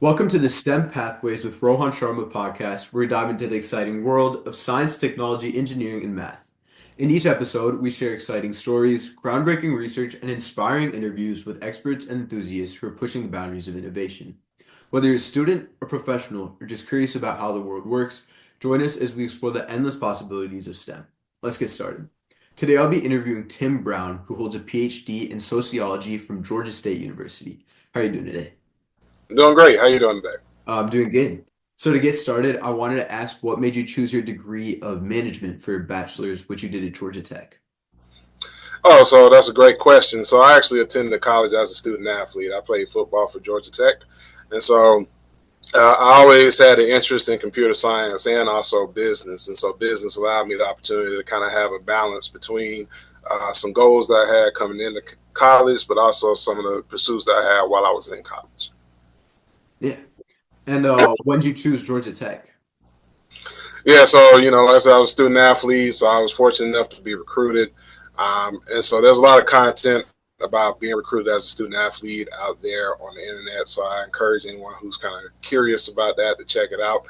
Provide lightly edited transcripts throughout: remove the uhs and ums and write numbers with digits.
Welcome to the STEM Pathways with Rohan Sharma podcast, where we dive into the exciting world of science, technology, engineering, and math. In each episode, we share exciting stories, groundbreaking research, and inspiring interviews with experts and enthusiasts who are pushing the boundaries of innovation. Whether you're a student, a professional, or just curious about how the world works, join us as we explore the endless possibilities of STEM. Let's get started. Today, I'll be interviewing Tim Brown, who holds a PhD in sociology from Georgia State University. How are you doing today? I'm doing great. How you doing today? I'm doing good. So to get started, I wanted to ask what made you choose your degree of management for your bachelor's, which you did at Georgia Tech? Oh, so that's a great question. So I actually attended college as a student athlete. I played football for Georgia Tech, and so I always had an interest in computer science and also business. And so business allowed me the opportunity to kind of have a balance between some goals that I had coming into college, but also some of the pursuits that I had while I was in college. Yeah. And when did you choose Georgia Tech? Yeah, so like I said, I was a student athlete, so I was fortunate enough to be recruited, and so there's a lot of content about being recruited as a student athlete out there on the internet. So I encourage anyone who's kind of curious about that to check it out.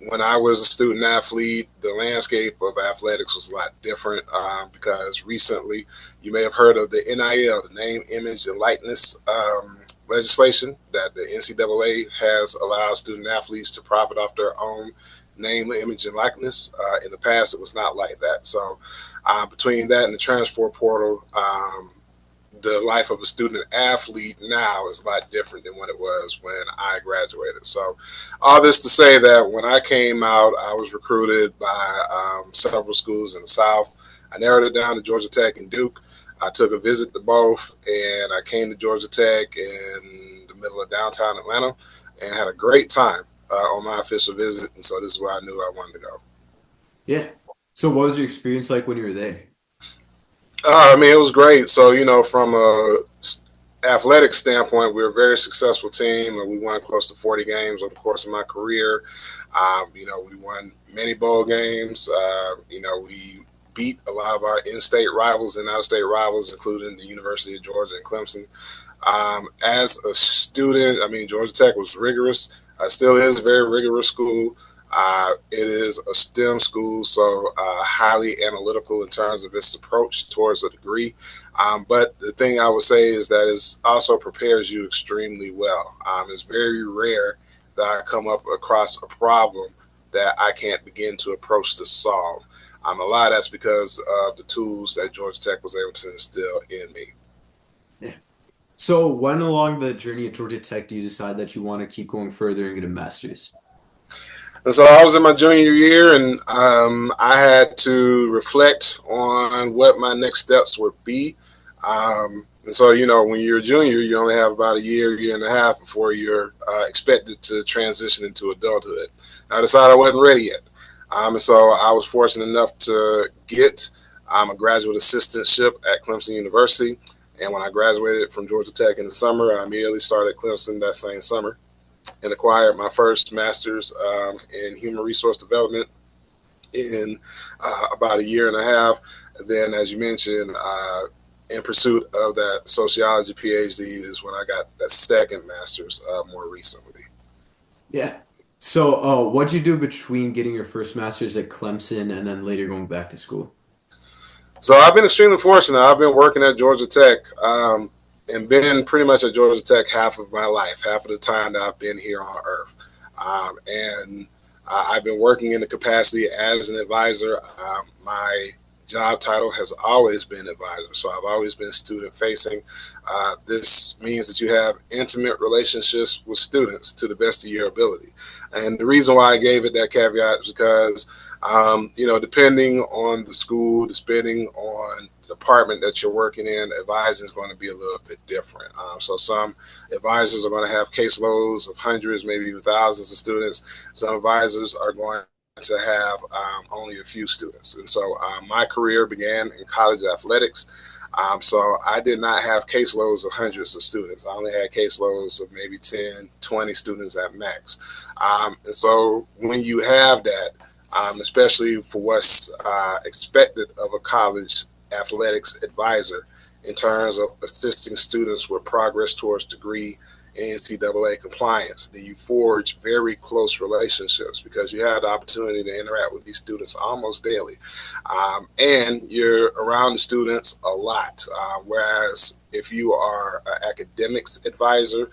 When I was a student athlete, the landscape of athletics was a lot different because recently you may have heard of the NIL, the name, image, and likeness legislation that the NCAA has allowed student athletes to profit off their own name, image, and likeness. In the past, it was not like that. So between that and the transfer portal, the life of a student athlete now is a lot different than what it was when I graduated. So all this to say that when I came out, I was recruited by several schools in the South. I narrowed it down to Georgia Tech and Duke. I took a visit to both, and I came to Georgia Tech in the middle of downtown Atlanta and had a great time on my official visit. And so this is where I knew I wanted to go. Yeah. So what was your experience like when you were there? I mean, it was great. So, from a athletic standpoint, we were a very successful team, and we won close to 40 games over the course of my career. We won many bowl games. We beat a lot of our in-state rivals and out-of-state rivals, including the University of Georgia and Clemson. As a student, I mean, Georgia Tech was rigorous. Still is a very rigorous school. It is a STEM school, so highly analytical in terms of its approach towards a degree. But the thing I would say is that it also prepares you extremely well. It's very rare that I come up across a problem that I can't begin to approach to solve. A lot of that's because of the tools that Georgia Tech was able to instill in me. Yeah. So when along the journey at Georgia Tech do you decide that you want to keep going further and get a master's? And so I was in my junior year, and I had to reflect on what my next steps would be. And so, when you're a junior, you only have about a year and a half before you're expected to transition into adulthood. I decided I wasn't ready yet. And so I was fortunate enough to get a graduate assistantship at Clemson University. And when I graduated from Georgia Tech in the summer, I immediately started at Clemson that same summer and acquired my first master's in human resource development in about a year and a half. And then, as you mentioned, in pursuit of that sociology PhD is when I got that second master's more recently. Yeah. So what'd you do between getting your first master's at Clemson and then later going back to school? So I've been extremely fortunate. I've been working at Georgia Tech and been pretty much at Georgia Tech half of my life, half of the time that I've been here on Earth. And I've been working in the capacity as an advisor. My job title has always been advisor, so I've always been student facing. This means that you have intimate relationships with students to the best of your ability. And the reason why I gave it that caveat is because depending on the school, depending on the department that you're working in, advising is going to be a little bit different. So some advisors are going to have caseloads of hundreds, maybe even thousands of students. Some advisors are going to have only a few students. And so my career began in college athletics. So I did not have caseloads of hundreds of students. I only had caseloads of maybe 10, 20 students at max. And so when you have that, especially for what's expected of a college athletics advisor in terms of assisting students with progress towards degree NCAA compliance, then you forge very close relationships because you have the opportunity to interact with these students almost daily. And you're around the students a lot. Whereas if you are an academics advisor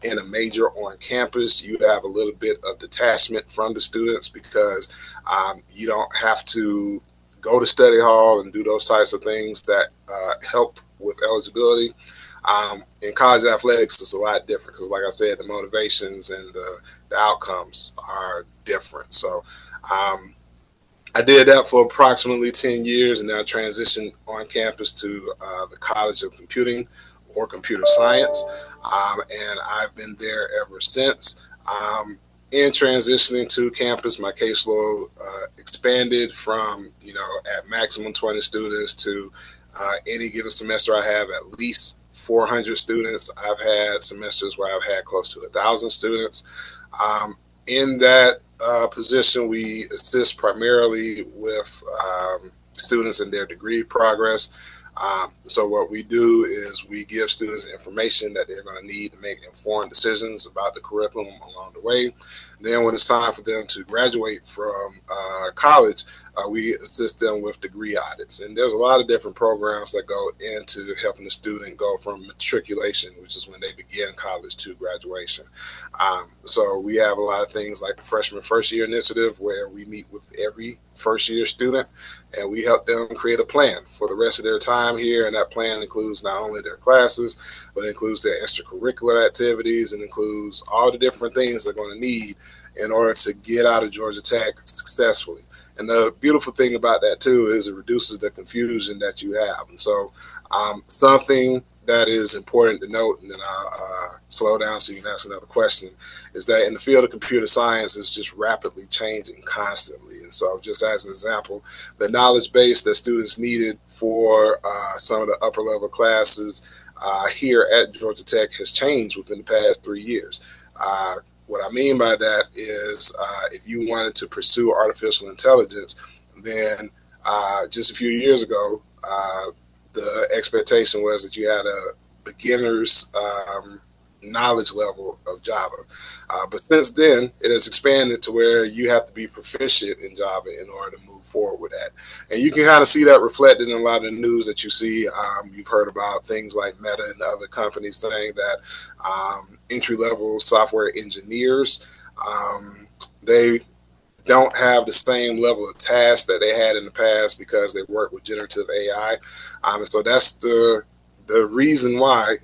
in a major on campus, you have a little bit of detachment from the students because you don't have to go to study hall and do those types of things that help with eligibility. In college athletics, it's a lot different because, like I said, the motivations and the outcomes are different. So I did that for approximately 10 years, and then I transitioned on campus to the College of Computing or Computer Science, and I've been there ever since. In transitioning to campus, my caseload expanded from, at maximum 20 students to any given semester I have at least 400 students. I've had semesters where I've had close to 1,000 students. In that position, we assist primarily with students in their degree progress. So what we do is we give students information that they're going to need to make informed decisions about the curriculum along the way. Then when it's time for them to graduate from college, we assist them with degree audits. And there's a lot of different programs that go into helping the student go from matriculation, which is when they begin college, to graduation. So we have a lot of things like the Freshman First Year Initiative, where we meet with every first year student and we help them create a plan for the rest of their time here. And that plan includes not only their classes, but it includes their extracurricular activities and includes all the different things they're going to need in order to get out of Georgia Tech successfully. And the beautiful thing about that, too, is it reduces the confusion that you have. And so something that is important to note, and then I'll slow down so you can ask another question, is that in the field of computer science, it's just rapidly changing constantly. And so just as an example, the knowledge base that students needed for some of the upper level classes here at Georgia Tech has changed within the past 3 years. What I mean by that is if you wanted to pursue artificial intelligence, then just a few years ago, the expectation was that you had a beginner's knowledge level of Java. But since then, it has expanded to where you have to be proficient in Java in order to move forward with that. And you can kind of see that reflected in a lot of the news that you see. You've heard about things like Meta and other companies saying that entry-level software engineers, they don't have the same level of tasks that they had in the past because they work with generative AI. And so that's the reason why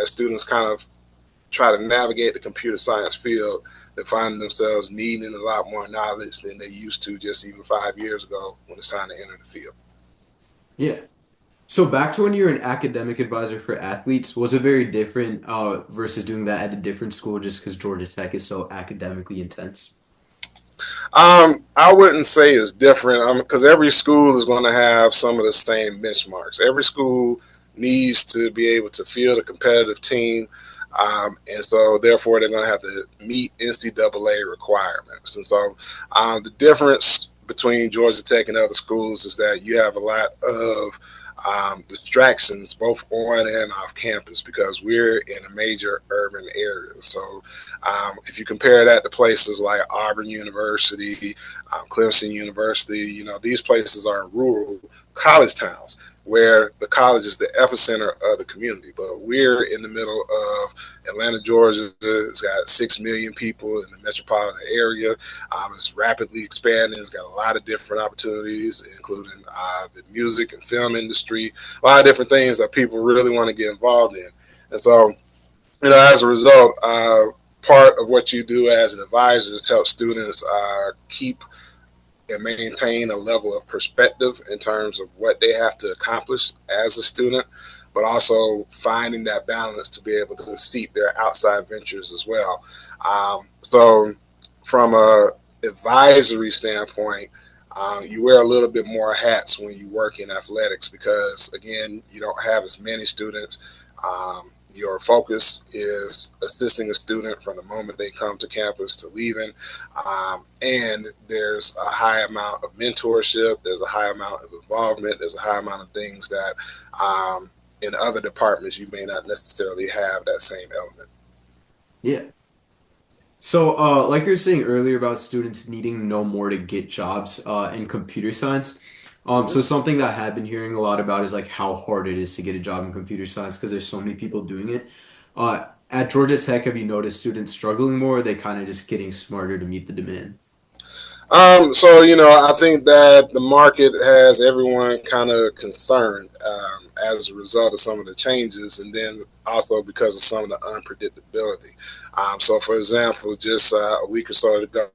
as students kind of try to navigate the computer science field, they find themselves needing a lot more knowledge than they used to just even 5 years ago when it's time to enter the field. Yeah. So back to when you were an academic advisor for athletes, was it very different versus doing that at a different school just because Georgia Tech is so academically intense? I wouldn't say it's different because every school is going to have some of the same benchmarks. Every school needs to be able to field a competitive team. And so therefore they're going to have to meet NCAA requirements. And so the difference between Georgia Tech and other schools is that you have a lot of distractions both on and off campus because we're in a major urban area. So if you compare that to places like Auburn University, Clemson University, these places are rural college towns where the college is the epicenter of the community. But we're in the middle of Atlanta, Georgia. It's got 6 million people in the metropolitan area. It's rapidly expanding. It's got a lot of different opportunities, including the music and film industry, a lot of different things that people really want to get involved in. And so, as a result, part of what you do as an advisor is help students keep and maintain a level of perspective in terms of what they have to accomplish as a student, but also finding that balance to be able to seek their outside ventures as well. So from a advisory standpoint, you wear a little bit more hats when you work in athletics because, again, you don't have as many students. Your focus is assisting a student from the moment they come to campus to leaving. And there's a high amount of mentorship. There's a high amount of involvement. There's a high amount of things that in other departments you may not necessarily have that same element. Yeah. So, like you were saying earlier about students needing to know more to get jobs in computer science. So something that I have been hearing a lot about is like how hard it is to get a job in computer science because there's so many people doing it. At Georgia Tech, have you noticed students struggling more, or are they kind of just getting smarter to meet the demand? So I think that the market has everyone kind of concerned as a result of some of the changes, and then also because of some of the unpredictability. So, for example, just a week or so ago,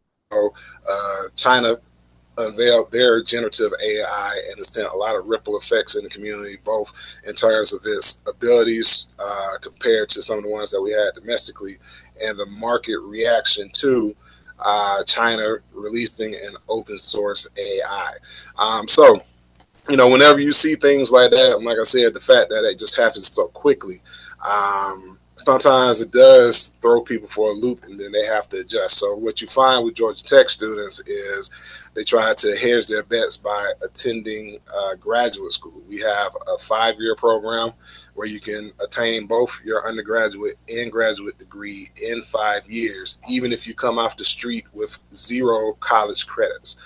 China unveiled their generative AI, and it's sent a lot of ripple effects in the community, both in terms of its abilities compared to some of the ones that we had domestically, and the market reaction to China releasing an open source AI. Whenever you see things like that, like I said, the fact that it just happens so quickly, sometimes it does throw people for a loop and then they have to adjust. So what you find with Georgia Tech students is they try to hedge their bets by attending graduate school. We have a 5-year program where you can attain both your undergraduate and graduate degree in 5 years, even if you come off the street with 0 college credits.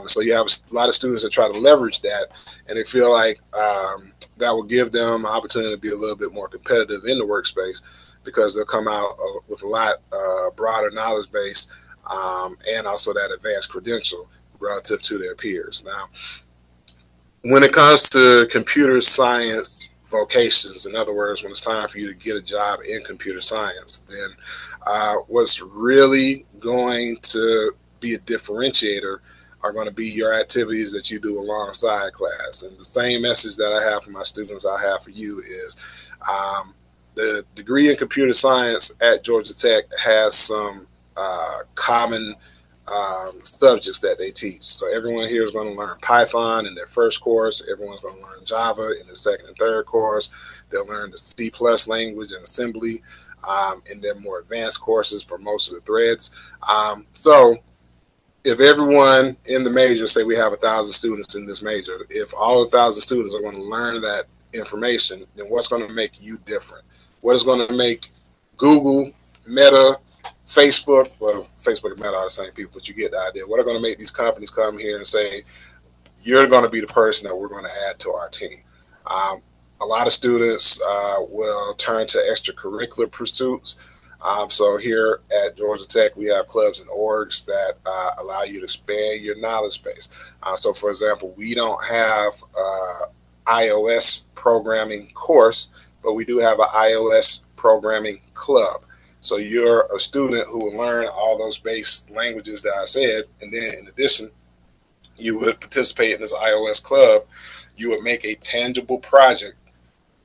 So you have a lot of students that try to leverage that, and they feel like that will give them an opportunity to be a little bit more competitive in the workspace because they'll come out with a lot broader knowledge base and also that advanced credential relative to their peers. Now, when it comes to computer science vocations, in other words, when it's time for you to get a job in computer science, then what's really going to be a differentiator are going to be your activities that you do alongside class. And the same message that I have for my students, I have for you is the degree in computer science at Georgia Tech has some common subjects that they teach. So everyone here is going to learn Python in their first course. Everyone's going to learn Java in the second and third course. They'll learn the C plus language and assembly in their more advanced courses for most of the threads. So if everyone in the major, say we have 1,000 students in this major, if all 1,000 students are going to learn that information, then what's going to make you different? What is going to make Google, Meta, Facebook, well, Facebook and Meta are the same people, but you get the idea. What are going to make these companies come here and say, you're going to be the person that we're going to add to our team? A lot of students will turn to extracurricular pursuits. So here at Georgia Tech, we have clubs and orgs that allow you to expand your knowledge base. So, for example, we don't have iOS programming course, but we do have an iOS programming club. So you're a student who will learn all those base languages that I said, and then in addition, you would participate in this iOS club. You would make a tangible project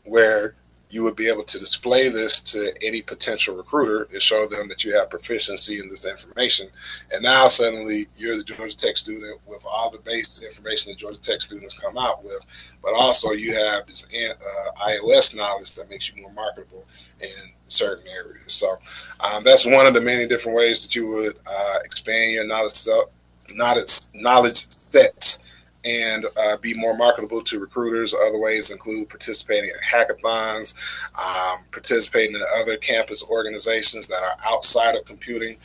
where you would be able to display this to any potential recruiter and show them that you have proficiency in this information. And now suddenly you're the Georgia Tech student with all the base information that Georgia Tech students come out with, but also you have this iOS knowledge that makes you more marketable in certain areas. So that's one of the many different ways that you would expand your knowledge set and be more marketable to recruiters. Other ways include participating in hackathons, participating in other campus organizations that are outside of computing,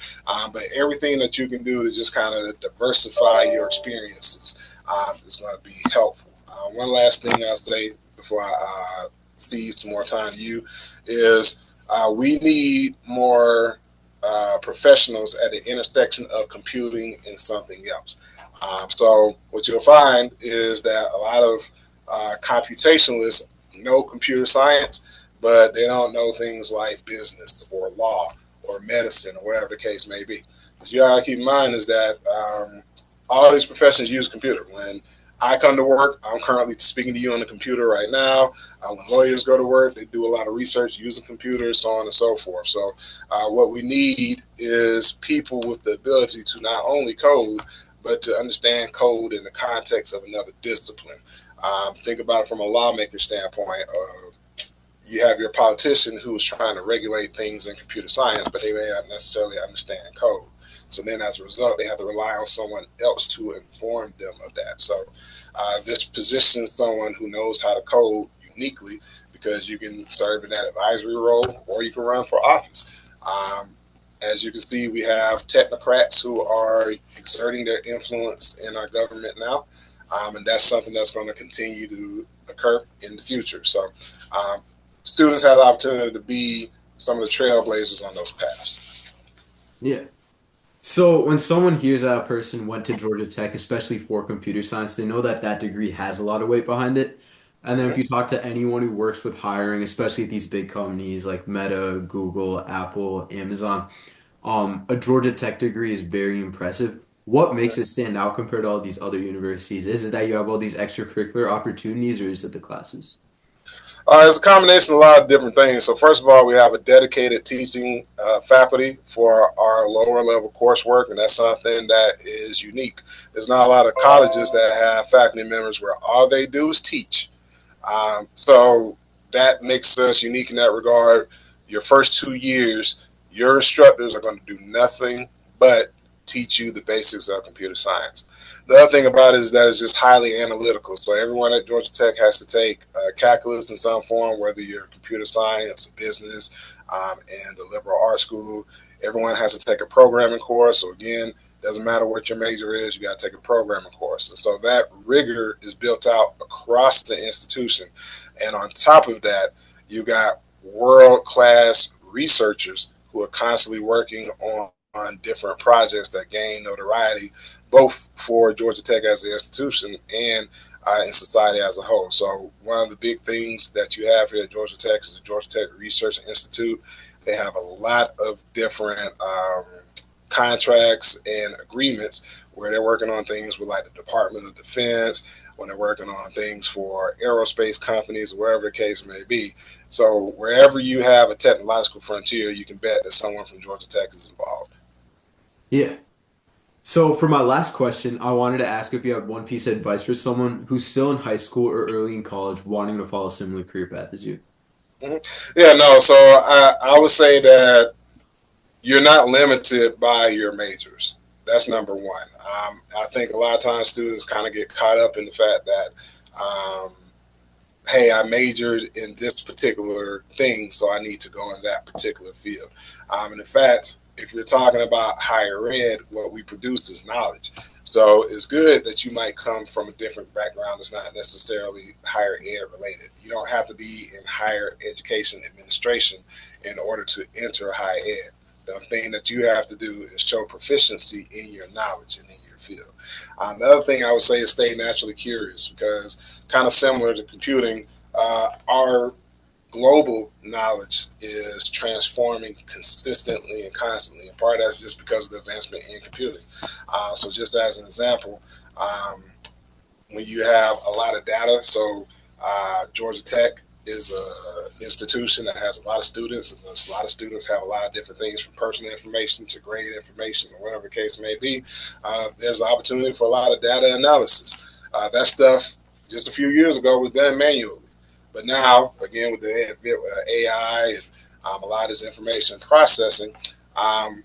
but everything that you can do to just kind of diversify your experiences is going to be helpful. One last thing I'll say before I cede some more time to you is we need more professionals at the intersection of computing and something else. So what you'll find is that a lot of computationalists know computer science, but they don't know things like business or law or medicine or whatever the case may be. What you gotta keep in mind is that all these professions use a computer. When I come to work, I'm currently speaking to you on the computer right now. When lawyers go to work, they do a lot of research using computers, so on and so forth. So what we need is people with the ability to not only code, but to understand code in the context of another discipline. Think about it from a lawmaker standpoint. You have your politician who is trying to regulate things in computer science, but they may not necessarily understand code. So then as a result, they have to rely on someone else to inform them of that. So this positions someone who knows how to code uniquely because you can serve in that advisory role or you can run for office. Um, as you can see, we have technocrats who are exerting their influence in our government now, and that's something that's going to continue to occur in the future. So, um, students have the opportunity to be some of the trailblazers on those paths. Yeah. So when someone hears that a person went to Georgia Tech, especially for computer science, they know that that degree has a lot of weight behind it. And then if Mhm. you talk to anyone who works with hiring, especially at these big companies like Meta, Google, Apple, Amazon, a Georgia Tech degree is very impressive. What makes it stand out compared to all these other universities? Is it that you have all these extracurricular opportunities, or is it the classes? It's a combination of a lot of different things. So, first of all, we have a dedicated teaching faculty for our lower level coursework, and that's something that is unique. There's not a lot of colleges that have faculty members where all they do is teach. So, that makes us unique in that regard. Your first 2 years, your instructors are going to do nothing but teach you the basics of computer science. The other thing about it is that it's just highly analytical. So everyone at Georgia Tech has to take calculus in some form, whether you're computer science, business, and the liberal arts school. Everyone has to take a programming course. So again, doesn't matter what your major is, you got to take a programming course. And so that rigor is built out across the institution. And on top of that, you got world class researchers who are constantly working on different projects that gain notoriety, both for Georgia Tech as an institution and in society as a whole. So one of the big things that you have here at Georgia Tech is the Georgia Tech Research Institute. They have a lot of different contracts and agreements where they're working on things with like the Department of Defense, when they're working on things for aerospace companies, wherever the case may be. So wherever you have a technological frontier, you can bet that someone from Georgia Tech is involved. Yeah. So for my last question, I wanted to ask if you have one piece of advice for someone who's still in high school or early in college wanting to follow a similar career path as you. Yeah, no. So I would say that you're not limited by your majors. That's number one. I think a lot of times students kind of get caught up in the fact that, um, hey, I majored in this particular thing, so I need to go in that particular field. And in fact, if you're talking about higher ed, what we produce is knowledge. So it's good that you might come from a different background that's not necessarily higher ed related. You don't have to be in higher education administration in order to enter higher ed. The thing that you have to do is show proficiency in your knowledge and in your field. Another thing I would say is stay naturally curious because, kind of similar to computing, our global knowledge is transforming consistently and constantly. And part of that's just because of the advancement in computing. So, just as an example, um, when you have a lot of data, so Georgia Tech is an institution that has a lot of students, and a lot of students have a lot of different things from personal information to grade information or whatever the case may be. There's an opportunity for a lot of data analysis. That stuff just a few years ago was done manually, but now again with the advent of AI and a lot of this information processing, um,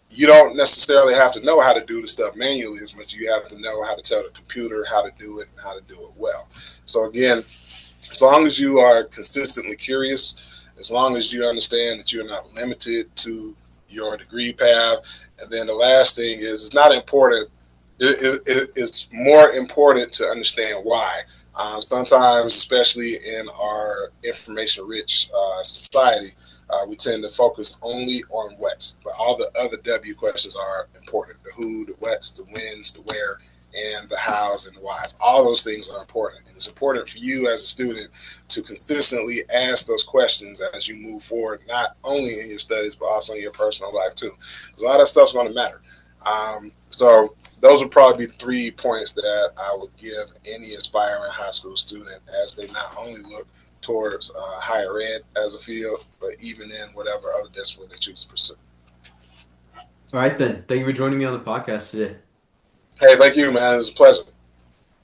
you don't necessarily have to know how to do the stuff manually as much as you have to know how to tell the computer how to do it and how to do it well. So again, as long as you are consistently curious, as long as you understand that you're not limited to your degree path, and then the last thing is it's not important. It's more important to understand why. Sometimes, especially in our information-rich society, we tend to focus only on what, but all the other W questions are important: the who, the what's, the when's, the where, and the hows and the whys. All those things are important, and it's important for you as a student to consistently ask those questions as you move forward, not only in your studies but also in your personal life too, because a lot of that stuff's going to matter. So those would probably be 3 points that I would give any aspiring high school student as they not only look towards higher ed as a field, but even in whatever other discipline they choose to pursue. All right, then. Thank you for joining me on the podcast today. Hey, thank you, man. It was a pleasure.